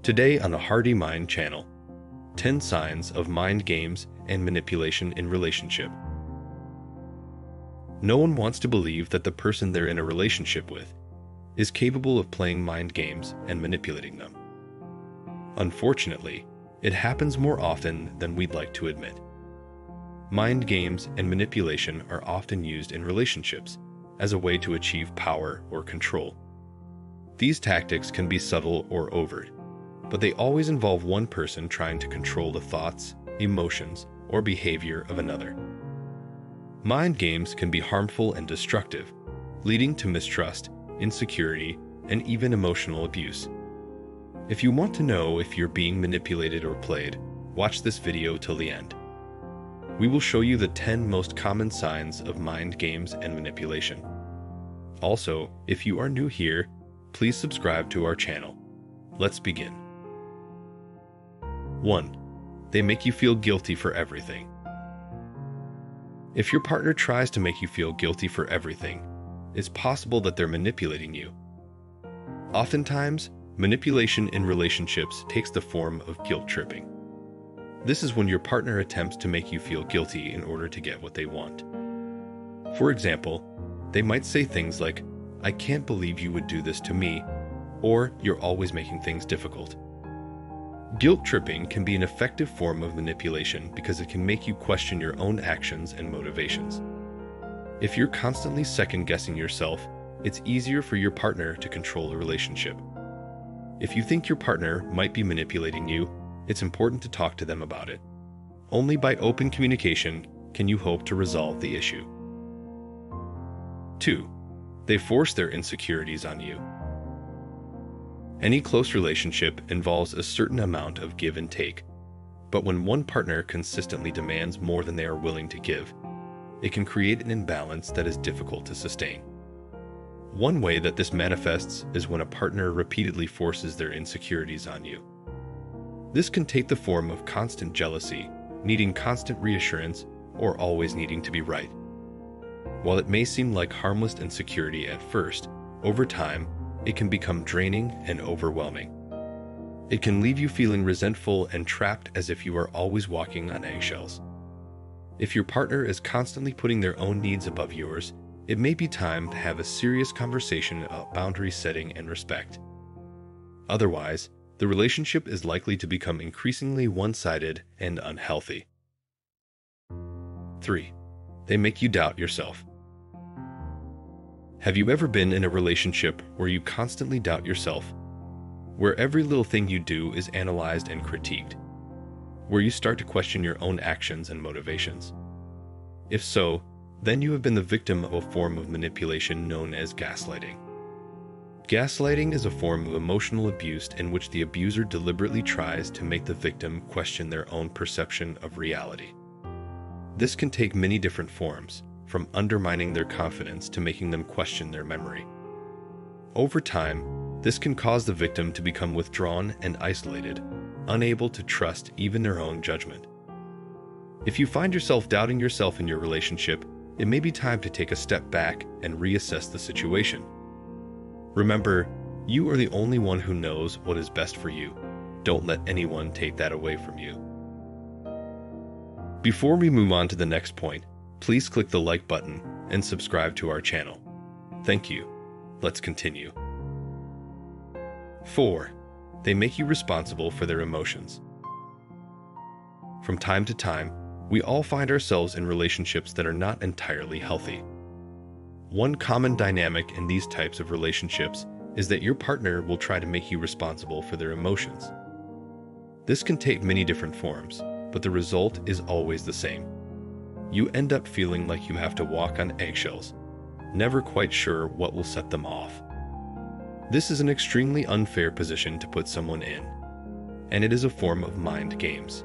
Today on the Hardy Mind channel, 10 signs of mind games and manipulation in relationship. No one wants to believe that the person they're in a relationship with is capable of playing mind games and manipulating them. Unfortunately, it happens more often than we'd like to admit. Mind games and manipulation are often used in relationships as a way to achieve power or control. These tactics can be subtle or overt, but they always involve one person trying to control the thoughts, emotions, or behavior of another. Mind games can be harmful and destructive, leading to mistrust, insecurity, and even emotional abuse. If you want to know if you're being manipulated or played, watch this video till the end. We will show you the 10 most common signs of mind games and manipulation. Also, if you are new here, please subscribe to our channel. Let's begin. 1. They make you feel guilty for everything. If your partner tries to make you feel guilty for everything, it's possible that they're manipulating you. Oftentimes, manipulation in relationships takes the form of guilt tripping. This is when your partner attempts to make you feel guilty in order to get what they want. For example, they might say things like, "I can't believe you would do this to me," or "You're always making things difficult." Guilt tripping can be an effective form of manipulation because it can make you question your own actions and motivations. If you're constantly second-guessing yourself, it's easier for your partner to control the relationship. If you think your partner might be manipulating you, it's important to talk to them about it. Only by open communication can you hope to resolve the issue. 2. They force their insecurities on you. Any close relationship involves a certain amount of give and take, but when one partner consistently demands more than they are willing to give, it can create an imbalance that is difficult to sustain. One way that this manifests is when a partner repeatedly forces their insecurities on you. This can take the form of constant jealousy, needing constant reassurance, or always needing to be right. While it may seem like harmless insecurity at first, over time, it can become draining and overwhelming. It can leave you feeling resentful and trapped as if you are always walking on eggshells. If your partner is constantly putting their own needs above yours, it may be time to have a serious conversation about boundary setting and respect. Otherwise, the relationship is likely to become increasingly one-sided and unhealthy. 3. They make you doubt yourself. Have you ever been in a relationship where you constantly doubt yourself? Where every little thing you do is analyzed and critiqued? Where you start to question your own actions and motivations? If so, then you have been the victim of a form of manipulation known as gaslighting. Gaslighting is a form of emotional abuse in which the abuser deliberately tries to make the victim question their own perception of reality. This can take many different forms, from undermining their confidence to making them question their memory. Over time, this can cause the victim to become withdrawn and isolated, unable to trust even their own judgment. If you find yourself doubting yourself in your relationship, it may be time to take a step back and reassess the situation. Remember, you are the only one who knows what is best for you. Don't let anyone take that away from you. Before we move on to the next point, please click the like button and subscribe to our channel. Thank you. Let's continue. 4. They make you responsible for their emotions. From time to time, we all find ourselves in relationships that are not entirely healthy. One common dynamic in these types of relationships is that your partner will try to make you responsible for their emotions. This can take many different forms, but the result is always the same. You end up feeling like you have to walk on eggshells, never quite sure what will set them off. This is an extremely unfair position to put someone in, and it is a form of mind games.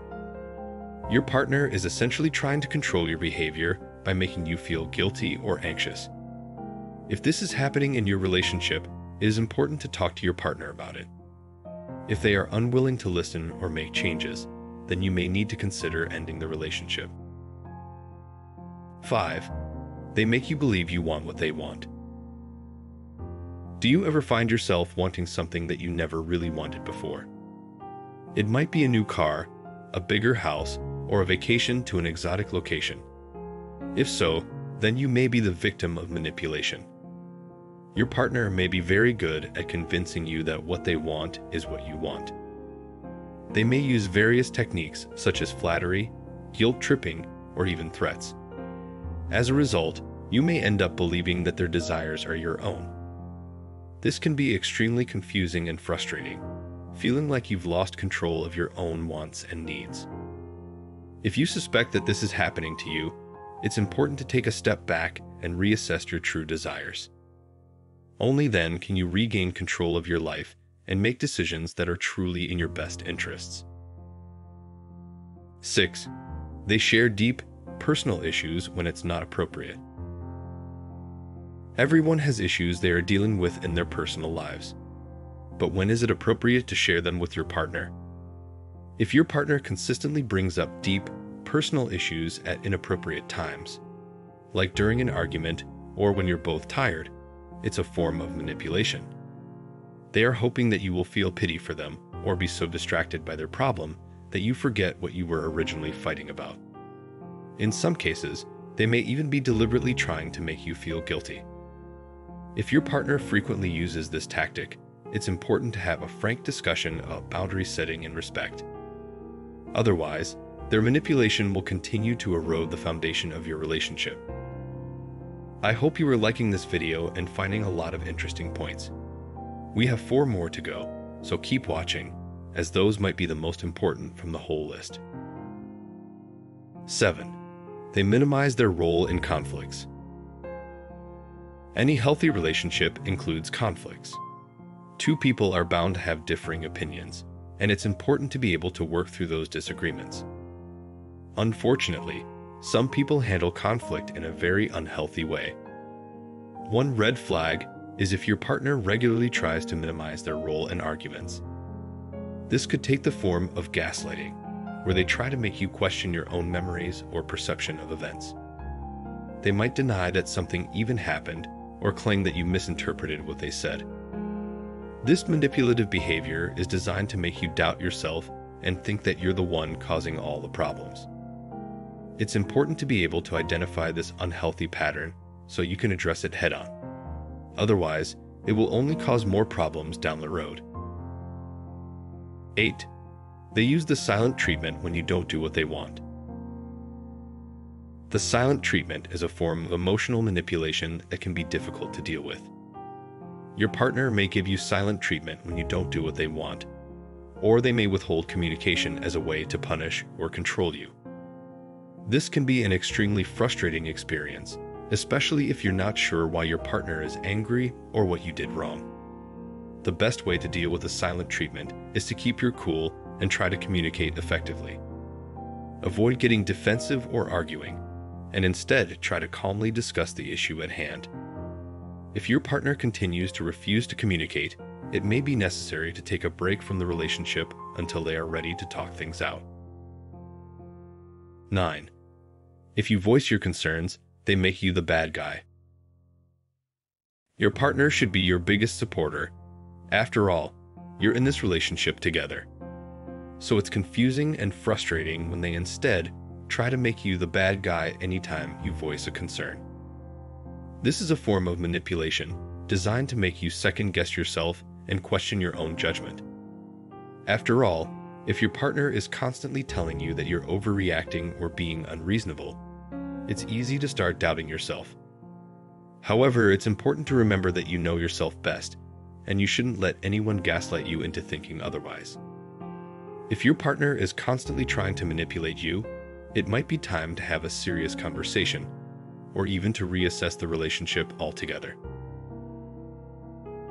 Your partner is essentially trying to control your behavior by making you feel guilty or anxious. If this is happening in your relationship, it is important to talk to your partner about it. If they are unwilling to listen or make changes, then you may need to consider ending the relationship. 5. They make you believe you want what they want. Do you ever find yourself wanting something that you never really wanted before? It might be a new car, a bigger house, or a vacation to an exotic location. If so, then you may be the victim of manipulation. Your partner may be very good at convincing you that what they want is what you want. They may use various techniques such as flattery, guilt-tripping, or even threats. As a result, you may end up believing that their desires are your own. This can be extremely confusing and frustrating, feeling like you've lost control of your own wants and needs. If you suspect that this is happening to you, it's important to take a step back and reassess your true desires. Only then can you regain control of your life and make decisions that are truly in your best interests. 6. They share deep, personal issues when it's not appropriate. Everyone has issues they are dealing with in their personal lives. But when is it appropriate to share them with your partner? If your partner consistently brings up deep, personal issues at inappropriate times, like during an argument or when you're both tired, it's a form of manipulation. They are hoping that you will feel pity for them or be so distracted by their problem that you forget what you were originally fighting about. In some cases, they may even be deliberately trying to make you feel guilty. If your partner frequently uses this tactic, it's important to have a frank discussion about boundary setting and respect. Otherwise, their manipulation will continue to erode the foundation of your relationship. I hope you are liking this video and finding a lot of interesting points. We have 4 more to go, so keep watching, as those might be the most important from the whole list. 7. They minimize their role in conflicts. Any healthy relationship includes conflicts. 2 people are bound to have differing opinions, and it's important to be able to work through those disagreements. Unfortunately, some people handle conflict in a very unhealthy way. One red flag is if your partner regularly tries to minimize their role in arguments. This could take the form of gaslighting, where they try to make you question your own memories or perception of events. They might deny that something even happened or claim that you misinterpreted what they said. This manipulative behavior is designed to make you doubt yourself and think that you're the one causing all the problems. It's important to be able to identify this unhealthy pattern so you can address it head-on. Otherwise, it will only cause more problems down the road. 8. They use the silent treatment when you don't do what they want. The silent treatment is a form of emotional manipulation that can be difficult to deal with. Your partner may give you silent treatment when you don't do what they want, or they may withhold communication as a way to punish or control you. This can be an extremely frustrating experience, especially if you're not sure why your partner is angry or what you did wrong. The best way to deal with the silent treatment is to keep your cool and try to communicate effectively. Avoid getting defensive or arguing, and instead try to calmly discuss the issue at hand. If your partner continues to refuse to communicate, it may be necessary to take a break from the relationship until they are ready to talk things out. 9. If you voice your concerns, they make you the bad guy. Your partner should be your biggest supporter. After all, you're in this relationship together. So it's confusing and frustrating when they instead try to make you the bad guy anytime you voice a concern. This is a form of manipulation designed to make you second-guess yourself and question your own judgment. After all, if your partner is constantly telling you that you're overreacting or being unreasonable, it's easy to start doubting yourself. However, it's important to remember that you know yourself best, and you shouldn't let anyone gaslight you into thinking otherwise. If your partner is constantly trying to manipulate you, it might be time to have a serious conversation, or even to reassess the relationship altogether.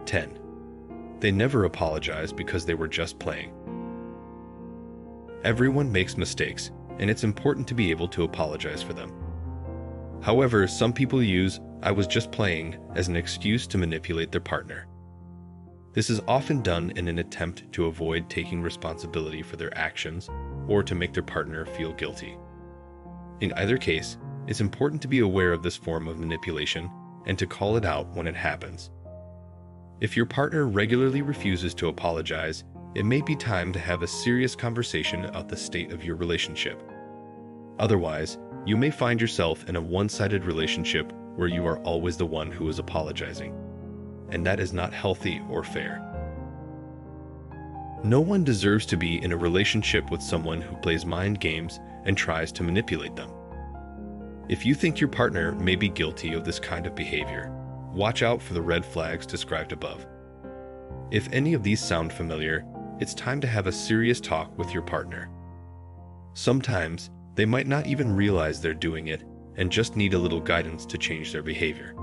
10. They never apologize because they were just playing. Everyone makes mistakes, and it's important to be able to apologize for them. However, some people use "I was just playing" as an excuse to manipulate their partner. This is often done in an attempt to avoid taking responsibility for their actions or to make their partner feel guilty. In either case, it's important to be aware of this form of manipulation and to call it out when it happens. If your partner regularly refuses to apologize, it may be time to have a serious conversation about the state of your relationship. Otherwise, you may find yourself in a one-sided relationship where you are always the one who is apologizing, and that is not healthy or fair. No one deserves to be in a relationship with someone who plays mind games and tries to manipulate them. If you think your partner may be guilty of this kind of behavior, watch out for the red flags described above. If any of these sound familiar, it's time to have a serious talk with your partner. Sometimes, they might not even realize they're doing it and just need a little guidance to change their behavior.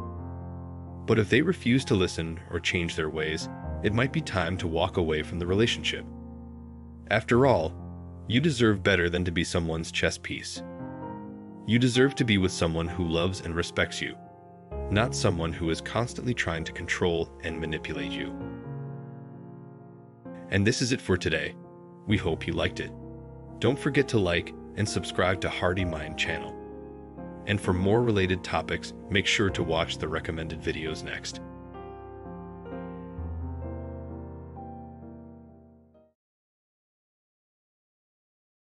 But if they refuse to listen or change their ways, it might be time to walk away from the relationship. After all, you deserve better than to be someone's chess piece. You deserve to be with someone who loves and respects you, not someone who is constantly trying to control and manipulate you. And this is it for today. We hope you liked it. Don't forget to like and subscribe to Hardy Mind channel. And for more related topics, make sure to watch the recommended videos next.